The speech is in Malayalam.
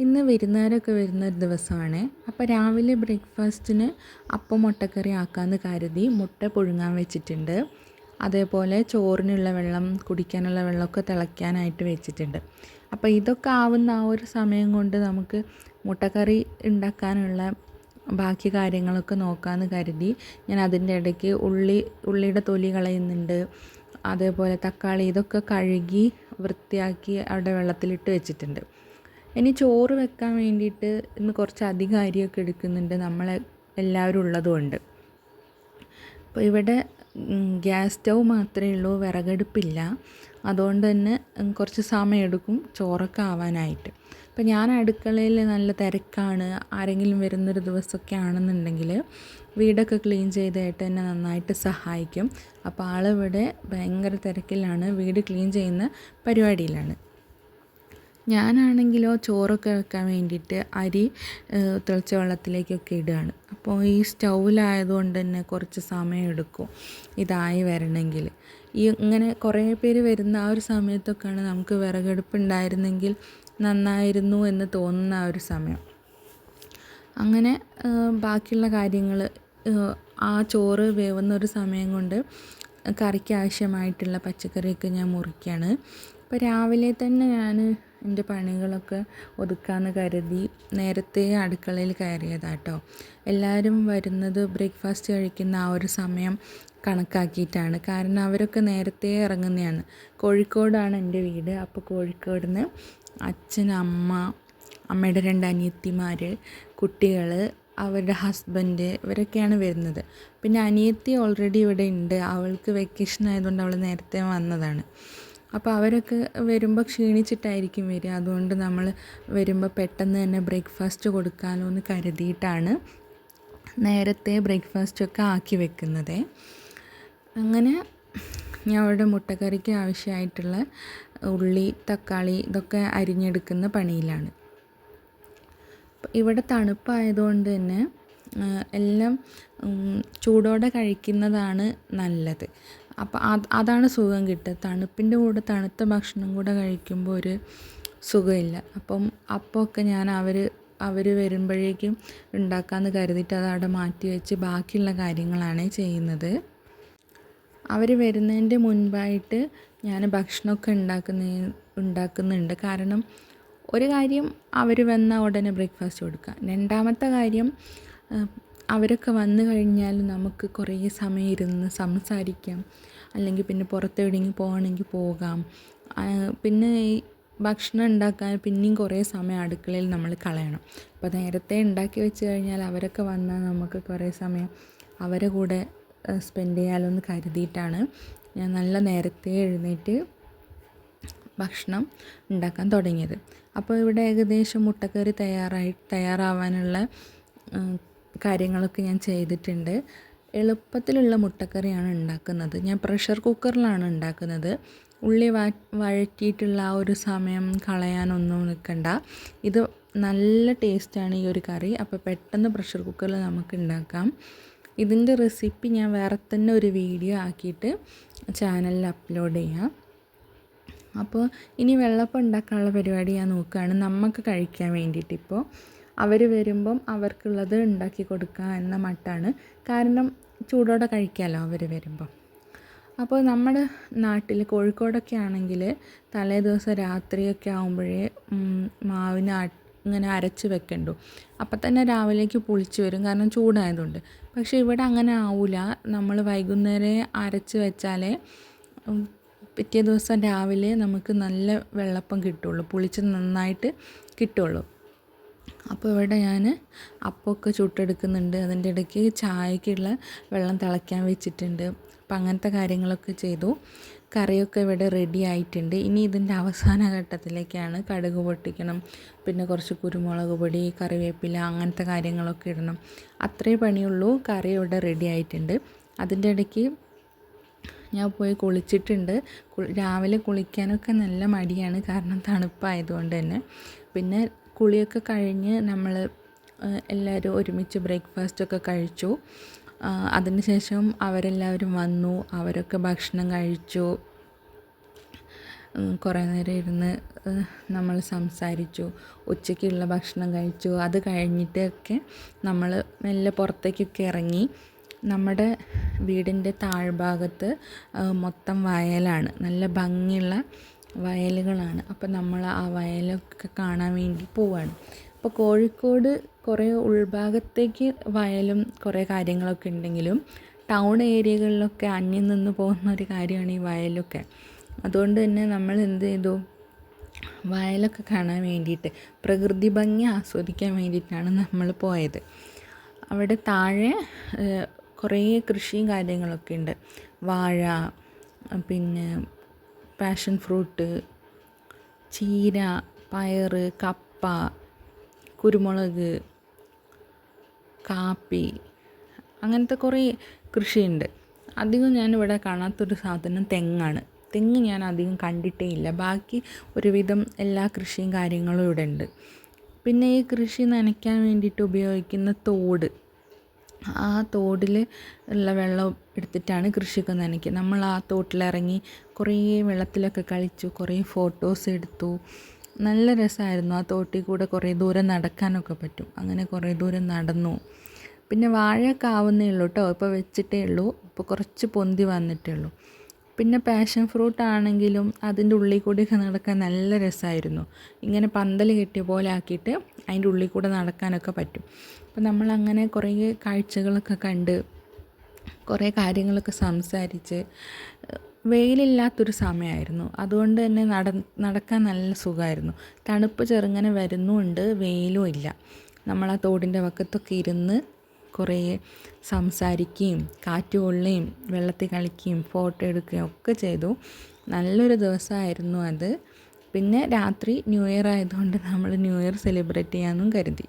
ഇന്ന് വിരുന്നുകാരൊക്കെ വരുന്നൊരു ദിവസമാണ്. അപ്പോൾ രാവിലെ ബ്രേക്ക്ഫാസ്റ്റിന് അപ്പം മുട്ടക്കറി ആക്കാമെന്ന് കരുതി മുട്ട പുഴുങ്ങാൻ വെച്ചിട്ടുണ്ട്. അതേപോലെ ചോറിനുള്ള വെള്ളം, കുടിക്കാനുള്ള വെള്ളമൊക്കെ തിളയ്ക്കാനായിട്ട് വെച്ചിട്ടുണ്ട്. അപ്പോൾ ഇതൊക്കെ ആവുന്ന ആ ഒരു സമയം കൊണ്ട് നമുക്ക് മുട്ടക്കറി ഉണ്ടാക്കാനുള്ള ബാക്കി കാര്യങ്ങളൊക്കെ നോക്കാമെന്ന് കരുതി ഞാൻ അതിൻ്റെ ഇടയ്ക്ക് ഉള്ളിയുടെ തൊലി കളയുന്നുണ്ട്. അതേപോലെ തക്കാളി ഇതൊക്കെ കഴുകി വൃത്തിയാക്കി അവിടെ വെള്ളത്തിലിട്ട് വെച്ചിട്ടുണ്ട്. ഇനി ചോറ് വെക്കാൻ വേണ്ടിയിട്ട് ഇന്ന് കുറച്ച് അധികം അരിയൊക്കെ എടുക്കുന്നുണ്ട്, നമ്മൾ എല്ലാവരും ഉള്ളതുകൊണ്ട്. അപ്പോൾ ഇവിടെ ഗ്യാസ് സ്റ്റൗ മാത്രമേ ഉള്ളൂ, വിറകടുപ്പില്ല. അതുകൊണ്ട് തന്നെ കുറച്ച് സമയമെടുക്കും ചോറൊക്കെ ആവാനായിട്ട്. അപ്പോൾ ഞാൻ അടുക്കളയിൽ നല്ല തിരക്കാണ്, ആരെങ്കിലും വരുന്നൊരു ദിവസമൊക്കെ ആണെന്നുണ്ടെങ്കിൽ വീടൊക്കെ ക്ലീൻ ചെയ്തായിട്ട് എന്നെ നന്നായിട്ട് സഹായിക്കും. അപ്പോൾ ആളിവിടെ ഭയങ്കര തിരക്കിലാണ്, വീട് ക്ലീൻ ചെയ്യുന്ന പരിപാടിയിലാണ്. ഞാനാണെങ്കിലോ ചോറൊക്കെ വെക്കാൻ വേണ്ടിയിട്ട് അരി തിളച്ച വെള്ളത്തിലേക്കൊക്കെ ഇടുകയാണ്. അപ്പോൾ ഈ സ്റ്റൗവിലായതുകൊണ്ട് തന്നെ കുറച്ച് സമയമെടുക്കും ഇതായി വരണമെങ്കിൽ. ഇങ്ങനെ കുറേ പേര് വരുന്ന ആ ഒരു സമയത്തൊക്കെയാണ് നമുക്ക് വിറകടുപ്പ് ഉണ്ടായിരുന്നെങ്കിൽ നന്നായിരുന്നു എന്ന് തോന്നുന്ന ആ ഒരു സമയം. അങ്ങനെ ബാക്കിയുള്ള കാര്യങ്ങൾ ആ ചോറ് വേവുന്ന ഒരു സമയം കൊണ്ട് കറിക്ക് ആവശ്യമായിട്ടുള്ള പച്ചക്കറിയൊക്കെ ഞാൻ മുറിക്കുകയാണ്. അപ്പോൾ രാവിലെ തന്നെ ഞാൻ എൻ്റെ പണികളൊക്കെ ഒതുക്കാമെന്ന് കരുതി നേരത്തെ അടുക്കളയിൽ കയറിയതാട്ടോ. എല്ലാവരും വരുന്നത് ബ്രേക്ക്ഫാസ്റ്റ് കഴിക്കുന്ന ആ ഒരു സമയം കണക്കാക്കിയിട്ടാണ്. കാരണം അവരൊക്കെ നേരത്തെ ഇറങ്ങുന്നതാണ്. കോഴിക്കോടാണ് എൻ്റെ വീട്. അപ്പോൾ കോഴിക്കോട് നിന്ന് അച്ഛൻ, അമ്മ, അമ്മയുടെ 2 അനിയത്തിമാർ, കുട്ടികൾ, അവരുടെ ഹസ്ബൻഡ് ഇവരൊക്കെയാണ് വരുന്നത്. പിന്നെ അനിയത്തി ഓൾറെഡി ഇവിടെ ഉണ്ട്. അവൾക്ക് വെക്കേഷൻ ആയതുകൊണ്ട് അവൾ നേരത്തെ വന്നതാണ്. അപ്പോൾ അവരൊക്കെ വരുമ്പോൾ ക്ഷീണിച്ചിട്ടായിരിക്കും വരിക. അതുകൊണ്ട് നമ്മൾ വരുമ്പോൾ പെട്ടെന്ന് തന്നെ ബ്രേക്ക്ഫാസ്റ്റ് കൊടുക്കാമല്ലോ എന്ന് കരുതിയിട്ടാണ് നേരത്തെ ബ്രേക്ക്ഫാസ്റ്റൊക്കെ ആക്കി വെക്കുന്നത്. അങ്ങനെ ഞാൻ അവിടെ മുട്ടക്കറിക്ക് ആവശ്യമായിട്ടുള്ള ഉള്ളി, തക്കാളി ഇതൊക്കെ അരിഞ്ഞെടുക്കുന്ന പണിയിലാണ്. ഇവിടെ തണുപ്പായതുകൊണ്ട് തന്നെ എല്ലാം ചൂടോടെ കഴിക്കുന്നതാണ് നല്ലത്. അപ്പോൾ അതാണ് സുഖം കിട്ടുക. തണുപ്പിൻ്റെ കൂടെ തണുത്ത ഭക്ഷണം കൂടെ കഴിക്കുമ്പോൾ ഒരു സുഖമില്ല. അപ്പമൊക്കെ ഞാൻ അവർ വരുമ്പോഴേക്കും ഉണ്ടാക്കാമെന്ന് കരുതിയിട്ട് അതവിടെ മാറ്റി വെച്ച് ബാക്കിയുള്ള കാര്യങ്ങളാണ് ചെയ്യുന്നത്. അവർ വരുന്നതിൻ്റെ മുൻപായിട്ട് ഞാൻ ഭക്ഷണമൊക്കെ ഉണ്ടാക്കുന്നുണ്ട്. കാരണം ഒരു കാര്യം അവർ വന്നാൽ ഉടനെ ബ്രേക്ക്ഫാസ്റ്റ് കൊടുക്കുക. രണ്ടാമത്തെ കാര്യം അവരൊക്കെ വന്നു കഴിഞ്ഞാൽ നമുക്ക് കുറേ സമയം ഇരുന്ന് സംസാരിക്കാം, അല്ലെങ്കിൽ പിന്നെ പുറത്തെവിടെയെങ്കിലും പോകണമെങ്കിൽ പോകാം. പിന്നെ ഈ ഭക്ഷണം ഉണ്ടാക്കാൻ പിന്നെയും കുറേ സമയം അടുക്കളയിൽ നമ്മൾ കളയണം. അപ്പോൾ നേരത്തെ ഉണ്ടാക്കി വെച്ച് കഴിഞ്ഞാൽ അവരൊക്കെ വന്നാൽ നമുക്ക് കുറേ സമയം അവരെ കൂടെ സ്പെൻഡ് ചെയ്യാമല്ലോ എന്ന് കരുതിയിട്ടാണ് ഞാൻ നല്ല നേരത്തെ എഴുന്നേറ്റ് ഭക്ഷണം ഉണ്ടാക്കാൻ തുടങ്ങിയത്. അപ്പോൾ ഇവിടെ ഏകദേശം മുട്ടക്കറി തയ്യാറാവാനുള്ള കാര്യങ്ങളൊക്കെ ഞാൻ ചെയ്തിട്ടുണ്ട്. എളുപ്പത്തിലുള്ള മുട്ടക്കറിയാണ് ഉണ്ടാക്കുന്നത്. ഞാൻ പ്രഷർ കുക്കറിലാണ് ഉണ്ടാക്കുന്നത്. ഉള്ളി വഴറ്റിയിട്ടുള്ള ആ ഒരു സമയം കളയാനൊന്നും നിൽക്കണ്ട. ഇത് നല്ല ടേസ്റ്റാണ് ഈ ഒരു കറി. അപ്പോൾ പെട്ടെന്ന് പ്രഷർ കുക്കറിൽ നമുക്ക് ഉണ്ടാക്കാം. ഇതിൻ്റെ റെസിപ്പി ഞാൻ വേറെ തന്നെ ഒരു വീഡിയോ ആക്കിയിട്ട് ചാനലിൽ അപ്ലോഡ് ചെയ്യാം. അപ്പോൾ ഇനി വെള്ളപ്പം ഉണ്ടാക്കാനുള്ള പരിപാടി ഞാൻ നോക്കുകയാണ്, നമുക്ക് കഴിക്കാൻ വേണ്ടിയിട്ട്. ഇപ്പോൾ അവർ വരുമ്പം അവർക്കുള്ളത് ഉണ്ടാക്കി കൊടുക്കുക എന്ന മട്ടാണ്. കാരണം ചൂടോടെ കഴിക്കാമല്ലോ അവർ വരുമ്പം. അപ്പോൾ നമ്മുടെ നാട്ടിൽ കോഴിക്കോടൊക്കെ ആണെങ്കിൽ തലേ ദിവസം രാത്രിയൊക്കെ ആകുമ്പോഴേ മാവിന് ഇങ്ങനെ അരച്ച് വെക്കണ്ടു. അപ്പം തന്നെ രാവിലേക്ക് പുളിച്ച് വരും, കാരണം ചൂടായതുകൊണ്ട്. പക്ഷേ ഇവിടെ അങ്ങനെ ആവില്ല. നമ്മൾ വൈകുന്നേരം അരച്ച് വെച്ചാലേ പിറ്റേ ദിവസം രാവിലെ നമുക്ക് നല്ല വെള്ളപ്പം കിട്ടുള്ളൂ, പുളിച്ച് നന്നായിട്ട് കിട്ടുള്ളൂ. അപ്പോൾ ഇവിടെ ഞാൻ അപ്പമൊക്കെ ചുട്ടെടുക്കുന്നുണ്ട്. അതിൻ്റെ ഇടയ്ക്ക് ചായക്കുള്ള വെള്ളം തിളയ്ക്കാൻ വെച്ചിട്ടുണ്ട്. അപ്പം അങ്ങനത്തെ കാര്യങ്ങളൊക്കെ ചെയ്തു. കറിയൊക്കെ ഇവിടെ റെഡി ആയിട്ടുണ്ട്. ഇനി ഇതിൻ്റെ അവസാന ഘട്ടത്തിലേക്കാണ്. കടുക് പൊട്ടിക്കണം, പിന്നെ കുറച്ച് കുരുമുളക് പൊടി, കറിവേപ്പില, അങ്ങനത്തെ കാര്യങ്ങളൊക്കെ ഇടണം. അത്രേ പണിയുള്ളൂ. കറി ഇവിടെ റെഡി ആയിട്ടുണ്ട്. അതിൻ്റെ ഇടയ്ക്ക് ഞാൻ പോയി കുളിച്ചിട്ടുണ്ട്. രാവിലെ കുളിക്കാനൊക്കെ നല്ല മടിയാണ്, കാരണം തണുപ്പായതുകൊണ്ട് തന്നെ. പിന്നെ കുളിയൊക്കെ കഴിഞ്ഞ് നമ്മൾ എല്ലാവരും ഒരുമിച്ച് ബ്രേക്ക്ഫാസ്റ്റൊക്കെ കഴിച്ചു. അതിന് ശേഷം അവരെല്ലാവരും വന്നു, അവരൊക്കെ ഭക്ഷണം കഴിച്ചു. കുറേ നേരം ഇരുന്ന് നമ്മൾ സംസാരിച്ചു, ഉച്ചയ്ക്കുള്ള ഭക്ഷണം കഴിച്ചു. അത് കഴിഞ്ഞിട്ടൊക്കെ നമ്മൾ മെല്ലെ പുറത്തേക്കൊക്കെ ഇറങ്ങി. നമ്മുടെ വീടിൻ്റെ താഴ്ഭാഗത്ത് മൊത്തം വയലാണ്, നല്ല ഭംഗിയുള്ള വയലുകളാണ്. അപ്പോൾ നമ്മൾ ആ വയലൊക്കെ കാണാൻ വേണ്ടി പോവാണ്. അപ്പോൾ കോഴിക്കോട് കുറേ ഉൾഭാഗത്തേക്ക് വയലും കുറേ കാര്യങ്ങളൊക്കെ ഉണ്ടെങ്കിലും ടൗൺ ഏരിയകളിലൊക്കെ അന്യം നിന്ന് പോകുന്ന ഒരു കാര്യമാണ് ഈ വയലൊക്കെ. അതുകൊണ്ട് തന്നെ നമ്മൾ എന്ത് ചെയ്തു, വയലൊക്കെ കാണാൻ വേണ്ടിയിട്ട്, പ്രകൃതി ഭംഗി ആസ്വദിക്കാൻ വേണ്ടിയിട്ടാണ് നമ്മൾ പോയത്. അവിടെ താഴെ കുറേ കൃഷിയും കാര്യങ്ങളൊക്കെ ഉണ്ട്. വാഴ, പിന്നെ പാഷൻ ഫ്രൂട്ട്, ചീര, പയർ, കപ്പ, കുരുമുളക്, കാപ്പി, അങ്ങനത്തെ കുറേ കൃഷിയുണ്ട്. അധികം ഞാനിവിടെ കാണാത്തൊരു സാധനം തെങ്ങാണ്. തെങ്ങ് ഞാൻ അധികം കണ്ടിട്ടേ ഇല്ല. ബാക്കി ഒരുവിധം എല്ലാ കൃഷിയും കാര്യങ്ങളും ഇവിടെ ഉണ്ട്. പിന്നെ ഈ കൃഷി നനയ്ക്കാൻ വേണ്ടിയിട്ട് ഉപയോഗിക്കുന്ന തോട്, ആ തോടിൽ ഉള്ള വെള്ളം എടുത്തിട്ടാണ് കൃഷിയൊക്കെ നനയ്ക്കുക. നമ്മൾ ആ തോട്ടിലിറങ്ങി കുറേ വെള്ളത്തിലൊക്കെ കളിച്ചു, കുറേ ഫോട്ടോസ് എടുത്തു. നല്ല രസമായിരുന്നു. ആ തോട്ടിൽ കൂടെ കുറേ ദൂരം നടക്കാനൊക്കെ പറ്റും. അങ്ങനെ കുറേ ദൂരം നടന്നു. പിന്നെ വാഴയൊക്കെ ആവുന്നേ ഉള്ളൂ കേട്ടോ, ഇപ്പോൾ വെച്ചിട്ടേ ഉള്ളൂ, ഇപ്പോൾ കുറച്ച് പൊന്തി വന്നിട്ടേ ഉള്ളൂ. പിന്നെ പാഷൻ ഫ്രൂട്ട് ആണെങ്കിലും അതിൻ്റെ ഉള്ളിൽ കൂടിയൊക്കെ നടക്കാൻ നല്ല രസമായിരുന്നു. ഇങ്ങനെ പന്തൽ കെട്ടിയ പോലെ ആക്കിയിട്ട് അതിൻ്റെ ഉള്ളിൽ കൂടെ നടക്കാനൊക്കെ പറ്റും. അപ്പോൾ നമ്മളങ്ങനെ കുറേ കാഴ്ചകളൊക്കെ കണ്ട് കുറേ കാര്യങ്ങളൊക്കെ സംസാരിച്ച്, വെയിലില്ലാത്തൊരു സമയമായിരുന്നു. അതുകൊണ്ട് തന്നെ നടക്കാൻ നല്ല സുഖമായിരുന്നു. തണുപ്പ് ചെറുങ്ങനെ വരുന്നുമുണ്ട്, വെയിലും ഇല്ല. നമ്മൾ ആ തോടിൻ്റെ വക്കത്തൊക്കെ ഇരുന്ന് കുറേ സംസാരിക്കുകയും കാറ്റ് കൊള്ളുകയും വെള്ളത്തിൽ കളിക്കുകയും ഫോട്ടോ എടുക്കുകയും ഒക്കെ ചെയ്തു. നല്ലൊരു ദിവസമായിരുന്നു അത്. പിന്നെ രാത്രി ന്യൂ ഇയർ ആയതുകൊണ്ട് നമ്മൾ ന്യൂ ഇയർ സെലിബ്രേറ്റ് ചെയ്യാമെന്നും കരുതി.